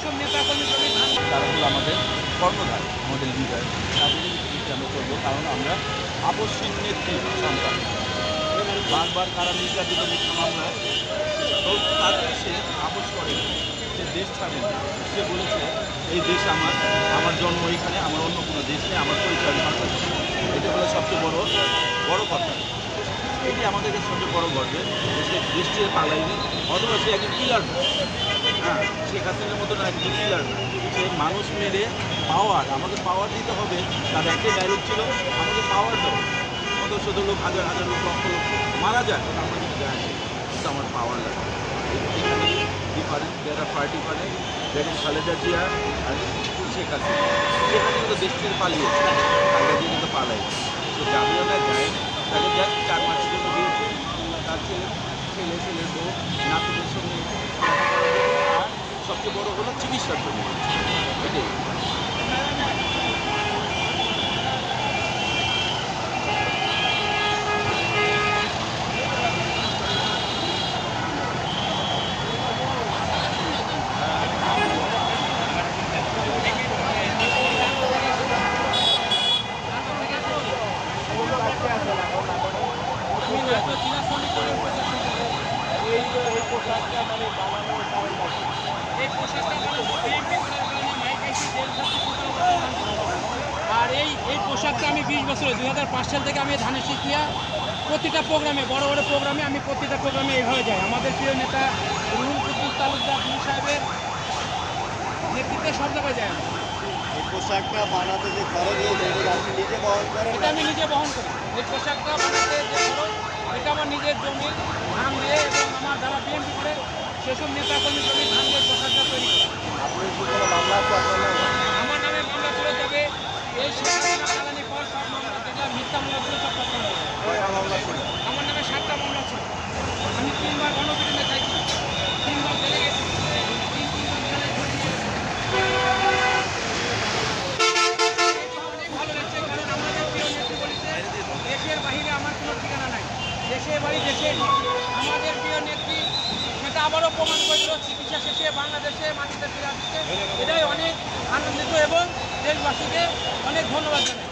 সেসব নেতাকর্মী তারা হলো আমাদের কর্ণধার, আমাদের লিডার। তাদের ভিত্তিতে আমরা চলবো, কারণ আমরা আপসহীন নেত্রী সন্তান। বারবার কারা নির্যাতিত মিথ্যা মামলায়, তো তারপরে সে আপোষ করে, সে দেশ ছাড়েন। সে বলেছে এই দেশ আমার জন্ম এইখানে, আমার অন্য কোনো দেশ নেই, আমার পরিচয় বাংলাদেশ। এটা হলো সবচেয়ে বড় কথা। এটি আমাদের কাছে সবচেয়ে বড় গর্বের। সে দেশ ছেড়ে পালাইনি, অথবা সে একজন কিলার না। হ্যাঁ, শেখ হাসিনার মতো না, একজন কিলার না। সে মানুষ মেরে পাওয়ার, আমাকে পাওয়ার দিতে হবে, তার একটাই ডায়লগ ছিল, আমাকে পাওয়ার দাও। শত লোক, হাজার লোক, লক্ষ লোক মারা যায়, আমার কিছু যায় না, কিন্তু আমার পাওয়ার লাগে। এখানে ডিফারেন্স, যারা পার্টি করে, বেগম খালেদা জিয়া আর শেখ হাসিনা, শেখ হাসিনা তো দেশ থেকে পালিয়েছে, খালেদা জিয়া কিন্তু পালাই। তো যাবেও না, যায় না, তাকে যা 4 মাসের জন্য দিয়েছে, তার ছেলে বউ নাতিদের সঙ্গে, আর সবচেয়ে বড় হলো চিকিৎসার জন্য। এটাই আর এই পোশাকটা আমি 20 বছরে 2005 সাল থেকে আমি ধানের শিখিয়া প্রতিটা প্রোগ্রামে, বড় প্রোগ্রামে আমি প্রতিটা প্রোগ্রামে এইভাবে যাই। আমাদের প্রিয় নেতা রুহুল কুদ্দুস তালুকদার সাহেবের নেতৃত্বে সব জায়গায় যায়। এই পোশাকটা বানাতে যে খরচ হয়েছে এটা আপনি নিজে বহন করেন? এটা আমি নিজে বহন করি। এই পোশাকটা বানাতে যে খরচ, এটা আমার নিজের জমি ধান দিয়ে, এবং আমার যারা বিএনপি করে সেসব নেতাকর্মী জমি ধান দিয়ে পোশাকটা তৈরি করে। আপনার কি কোনো মামলা আছে আপনার নামে? আমার নামে মামলা চলে যাবে। এই জ্বালানি পর সব মামলা, যেটা মিথ্যা মামলাগুলো সব করতে হবে। কয়টা মামলা ছিল? আমার নামে 7টা মামলা ছিল। আমি 3বার গণপিটুনিতে থাকি, 3বার জেলে গেছি, অনেক ভালো লাগছে। কারণ আমাদের প্রিয় নেত্রী বলেছে দেশের বাহিরে আমার কোনো ঠিকানা নাই, দেশের বাড়ি দেশে। আমাদের প্রিয় নেত্রী সেটা আবারও প্রমাণ করেছিল চিকিৎসা শেষে বাংলাদেশে মাটিতে ফিরে আসছে। এটাই অনেক আনন্দিত এবং দেশবাসীকে অনেক ধন্যবাদ জানাই।